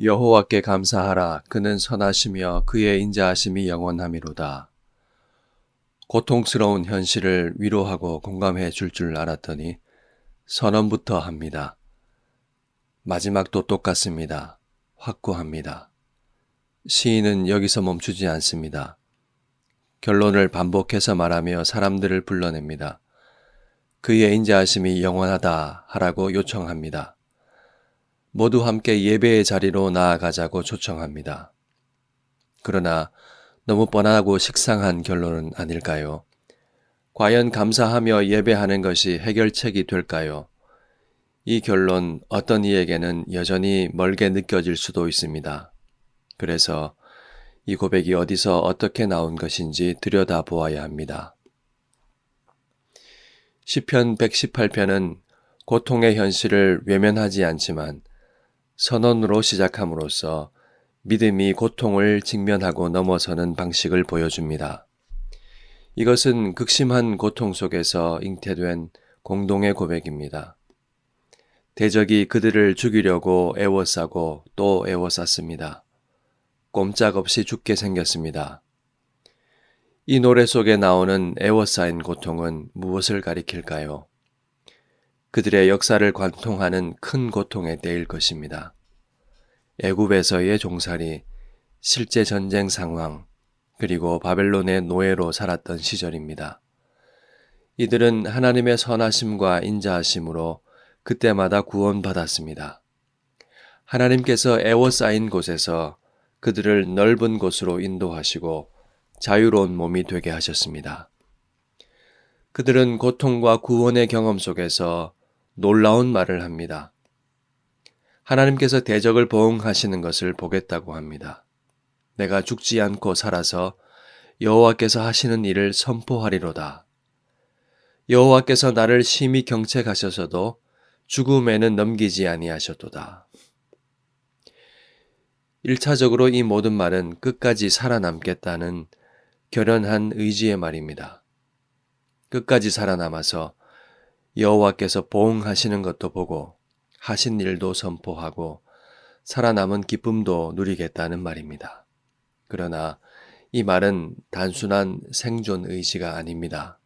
여호와께 감사하라. 그는 선하시며 그의 인자하심이 영원하미로다. 고통스러운 현실을 위로하고 공감해 줄 알았더니 선언부터 합니다. 마지막도 똑같습니다. 확고합니다. 시인은 여기서 멈추지 않습니다. 결론을 반복해서 말하며 사람들을 불러냅니다. 그의 인자하심이 영원하다 하라고 요청합니다. 모두 함께 예배의 자리로 나아가자고 초청합니다. 그러나 너무 뻔하고 식상한 결론은 아닐까요? 과연 감사하며 예배하는 것이 해결책이 될까요? 이 결론 어떤 이에게는 여전히 멀게 느껴질 수도 있습니다. 그래서 이 고백이 어디서 어떻게 나온 것인지 들여다보아야 합니다. 시편 118편은 고통의 현실을 외면하지 않지만 선언으로 시작함으로써 믿음이 고통을 직면하고 넘어서는 방식을 보여줍니다. 이것은 극심한 고통 속에서 잉태된 공동의 고백입니다. 대적이 그들을 죽이려고 애워싸고 또 애워쌌습니다. 꼼짝없이 죽게 생겼습니다. 이 노래 속에 나오는 애워싸인 고통은 무엇을 가리킬까요? 그들의 역사를 관통하는 큰 고통의 때일 것입니다. 애굽에서의 종살이, 실제 전쟁 상황, 그리고 바벨론의 노예로 살았던 시절입니다. 이들은 하나님의 선하심과 인자하심으로 그때마다 구원받았습니다. 하나님께서 애워싸인 곳에서 그들을 넓은 곳으로 인도하시고 자유로운 몸이 되게 하셨습니다. 그들은 고통과 구원의 경험 속에서 놀라운 말을 합니다. 하나님께서 대적을 보응하시는 것을 보겠다고 합니다. 내가 죽지 않고 살아서 여호와께서 하시는 일을 선포하리로다. 여호와께서 나를 심히 경책하셔서도 죽음에는 넘기지 아니하셨도다. 1차적으로 이 모든 말은 끝까지 살아남겠다는 결연한 의지의 말입니다. 끝까지 살아남아서 여호와께서 보응하시는 것도 보고 하신 일도 선포하고 살아남은 기쁨도 누리겠다는 말입니다. 그러나 이 말은 단순한 생존 의지가 아닙니다.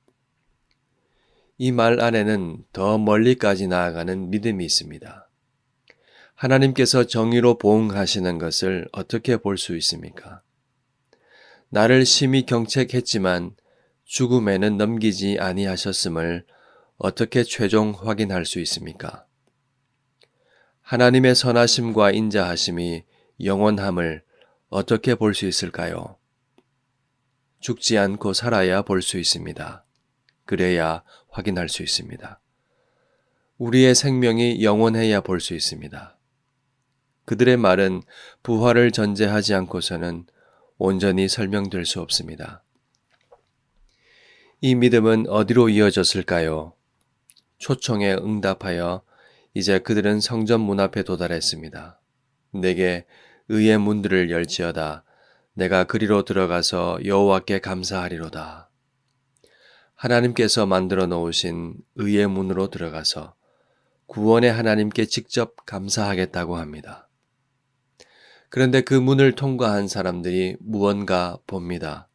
이 말 안에는 더 멀리까지 나아가는 믿음이 있습니다. 하나님께서 정의로 보응하시는 것을 어떻게 볼 수 있습니까? 나를 심히 경책했지만 죽음에는 넘기지 아니하셨음을 어떻게 최종 확인할 수 있습니까? 하나님의 선하심과 인자하심이 영원함을 어떻게 볼 수 있을까요? 죽지 않고 살아야 볼 수 있습니다. 그래야 확인할 수 있습니다. 우리의 생명이 영원해야 볼 수 있습니다. 그들의 말은 부활을 전제하지 않고서는 온전히 설명될 수 없습니다. 이 믿음은 어디로 이어졌을까요? 초청에 응답하여 이제 그들은 성전 문 앞에 도달했습니다. 내게 의의 문들을 열지어다. 내가 그리로 들어가서 여호와께 감사하리로다. 하나님께서 만들어 놓으신 의의 문으로 들어가서 구원의 하나님께 직접 감사하겠다고 합니다. 그런데 그 문을 통과한 사람들이 무언가 봅니다.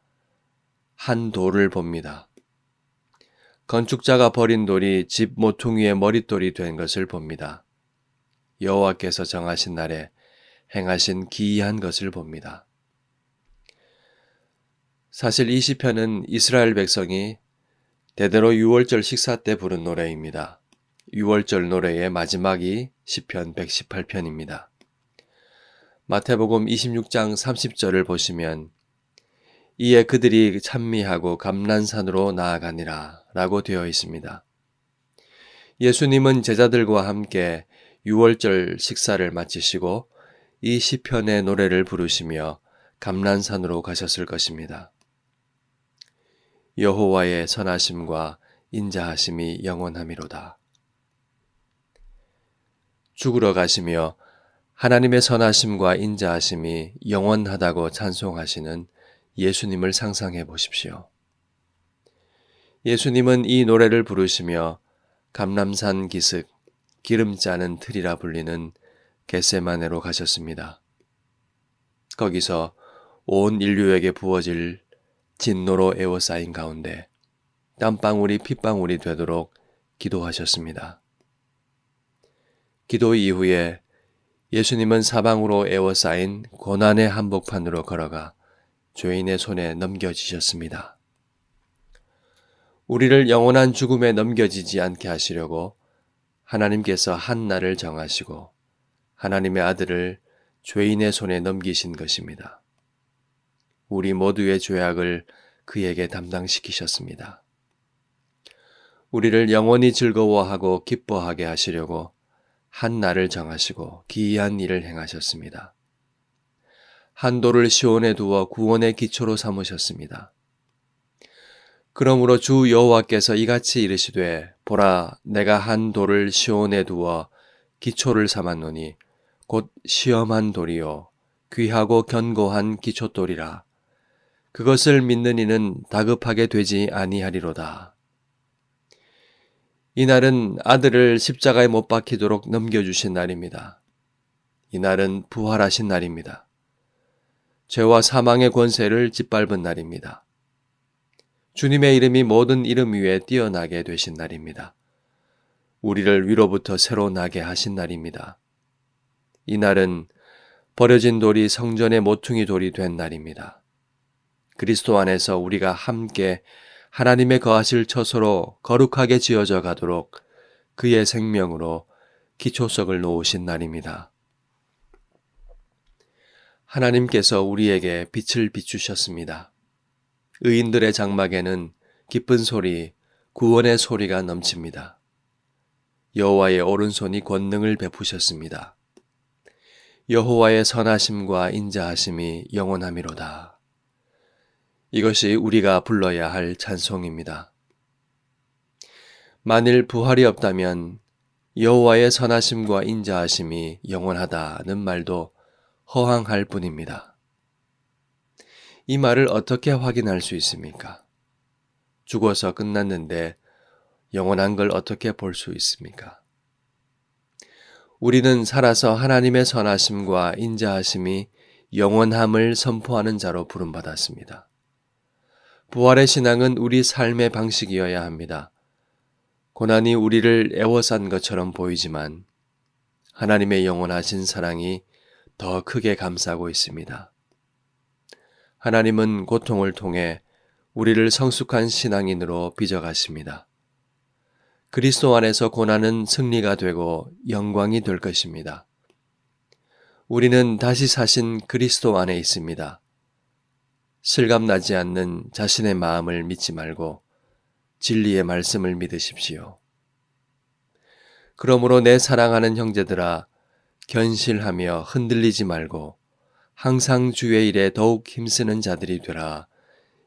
한 돌을 봅니다. 건축자가 버린 돌이 집 모퉁이의 머릿돌이 된 것을 봅니다. 여호와께서 정하신 날에 행하신 기이한 것을 봅니다. 사실 이 시편은 이스라엘 백성이 대대로 유월절 식사 때 부른 노래입니다. 유월절 노래의 마지막이 시편 118편입니다. 마태복음 26장 30절을 보시면 이에 그들이 찬미하고 감난산으로 나아가니라 라고 되어 있습니다. 예수님은 제자들과 함께 유월절 식사를 마치시고 이 시편의 노래를 부르시며 감난산으로 가셨을 것입니다. 여호와의 선하심과 인자하심이 영원하미로다. 죽으러 가시며 하나님의 선하심과 인자하심이 영원하다고 찬송하시는 예수님을 상상해 보십시오. 예수님은 이 노래를 부르시며 감람산 기슭, 기름 짜는 틀이라 불리는 겟세마네로 가셨습니다. 거기서 온 인류에게 부어질 진노로 에워싸인 가운데 땀방울이 핏방울이 되도록 기도하셨습니다. 기도 이후에 예수님은 사방으로 에워싸인 고난의 한복판으로 걸어가 죄인의 손에 넘겨지셨습니다. 우리를 영원한 죽음에 넘겨지지 않게 하시려고 하나님께서 한 날을 정하시고 하나님의 아들을 죄인의 손에 넘기신 것입니다. 우리 모두의 죄악을 그에게 담당시키셨습니다. 우리를 영원히 즐거워하고 기뻐하게 하시려고 한 날을 정하시고 기이한 일을 행하셨습니다. 한 돌을 시온에 두어 구원의 기초로 삼으셨습니다. 그러므로 주 여호와께서 이같이 이르시되 보라 내가 한 돌을 시온에 두어 기초를 삼았노니 곧 시험한 돌이요 귀하고 견고한 기초돌이라. 그것을 믿는 이는 다급하게 되지 아니하리로다. 이날은 아들을 십자가에 못 박히도록 넘겨주신 날입니다. 이날은 부활하신 날입니다. 죄와 사망의 권세를 짓밟은 날입니다. 주님의 이름이 모든 이름 위에 뛰어나게 되신 날입니다. 우리를 위로부터 새로 나게 하신 날입니다. 이날은 버려진 돌이 성전의 모퉁이 돌이 된 날입니다. 그리스도 안에서 우리가 함께 하나님의 거하실 처소로 거룩하게 지어져 가도록 그의 생명으로 기초석을 놓으신 날입니다. 하나님께서 우리에게 빛을 비추셨습니다. 의인들의 장막에는 기쁜 소리, 구원의 소리가 넘칩니다. 여호와의 오른손이 권능을 베푸셨습니다. 여호와의 선하심과 인자하심이 영원하미로다. 이것이 우리가 불러야 할 찬송입니다. 만일 부활이 없다면 여호와의 선하심과 인자하심이 영원하다는 말도 허황할 뿐입니다. 이 말을 어떻게 확인할 수 있습니까? 죽어서 끝났는데 영원한 걸 어떻게 볼 수 있습니까? 우리는 살아서 하나님의 선하심과 인자하심이 영원함을 선포하는 자로 부름받았습니다. 부활의 신앙은 우리 삶의 방식이어야 합니다. 고난이 우리를 애워싼 것처럼 보이지만 하나님의 영원하신 사랑이 더 크게 감싸고 있습니다. 하나님은 고통을 통해 우리를 성숙한 신앙인으로 빚어가십니다. 그리스도 안에서 고난은 승리가 되고 영광이 될 것입니다. 우리는 다시 사신 그리스도 안에 있습니다. 실감나지 않는 자신의 마음을 믿지 말고 진리의 말씀을 믿으십시오. 그러므로 내 사랑하는 형제들아, 견실하며 흔들리지 말고 항상 주의 일에 더욱 힘쓰는 자들이 되라.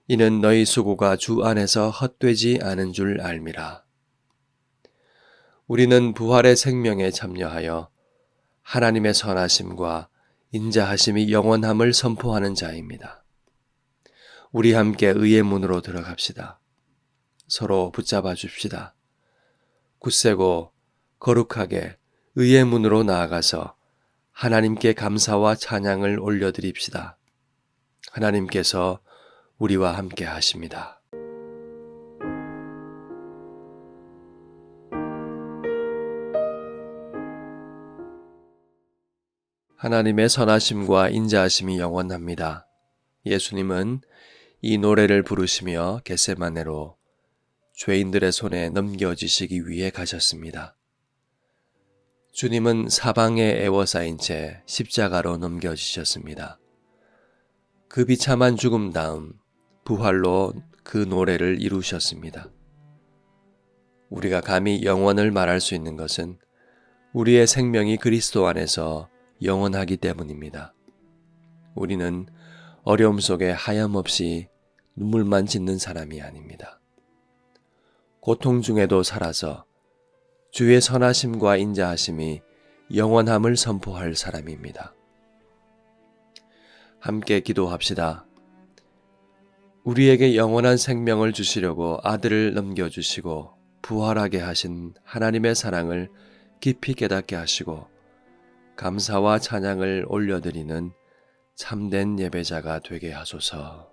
이는 너희 수고가 주 안에서 헛되지 않은 줄 알미라. 우리는 부활의 생명에 참여하여 하나님의 선하심과 인자하심이 영원함을 선포하는 자입니다. 우리 함께 의의 문으로 들어갑시다. 서로 붙잡아 줍시다. 굳세고 거룩하게 의의 문으로 나아가서 하나님께 감사와 찬양을 올려드립시다. 하나님께서 우리와 함께 하십니다. 하나님의 선하심과 인자하심이 영원합니다. 예수님은 이 노래를 부르시며 겟세마네로 죄인들의 손에 넘겨지시기 위해 가셨습니다. 주님은 사방에 애워싸인 채 십자가로 넘겨지셨습니다. 그 비참한 죽음 다음 부활로 그 노래를 이루셨습니다. 우리가 감히 영원을 말할 수 있는 것은 우리의 생명이 그리스도 안에서 영원하기 때문입니다. 우리는 어려움 속에 하염없이 눈물만 짓는 사람이 아닙니다. 고통 중에도 살아서 주의 선하심과 인자하심이 영원함을 선포할 사람입니다. 함께 기도합시다. 우리에게 영원한 생명을 주시려고 아들을 넘겨주시고 부활하게 하신 하나님의 사랑을 깊이 깨닫게 하시고 감사와 찬양을 올려드리는 참된 예배자가 되게 하소서.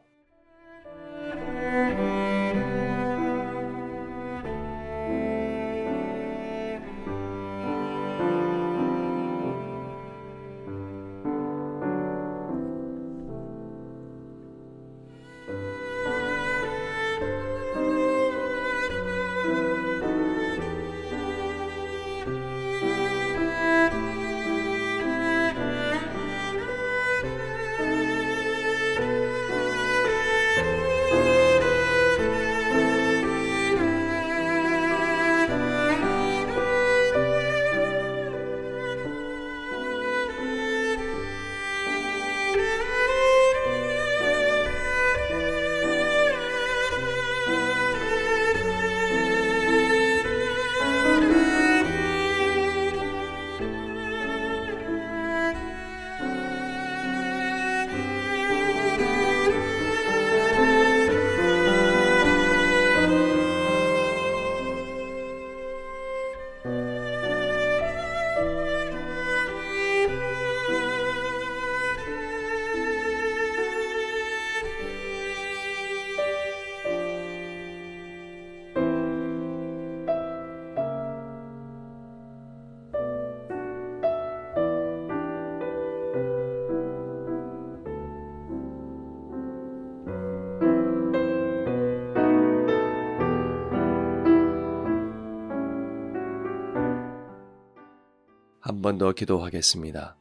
한 번 더 기도하겠습니다.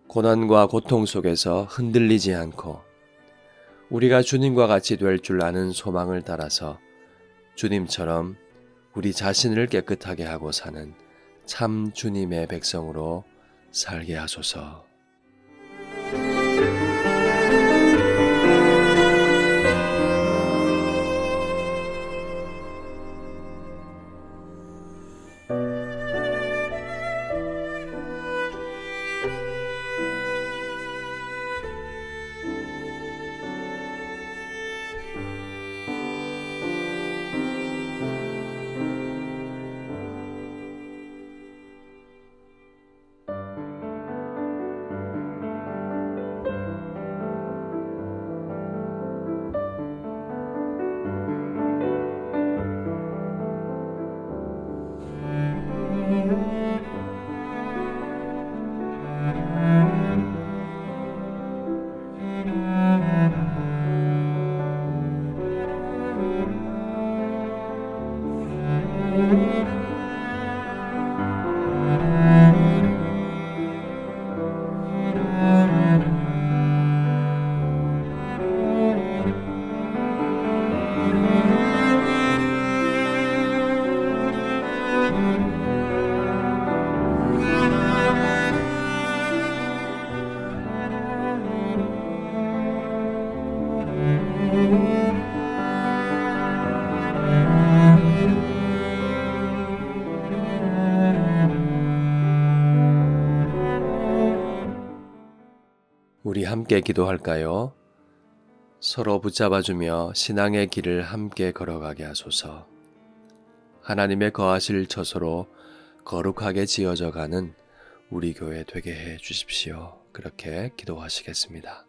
고난과 고통 속에서 흔들리지 않고 우리가 주님과 같이 될 줄 아는 소망을 따라서 주님처럼 우리 자신을 깨끗하게 하고 사는 참 주님의 백성으로 살게 하소서. 우리 함께 기도할까요? 서로 붙잡아주며 신앙의 길을 함께 걸어가게 하소서. 하나님의 거하실 처소로 거룩하게 지어져 가는 우리 교회 되게 해 주십시오. 그렇게 기도하시겠습니다.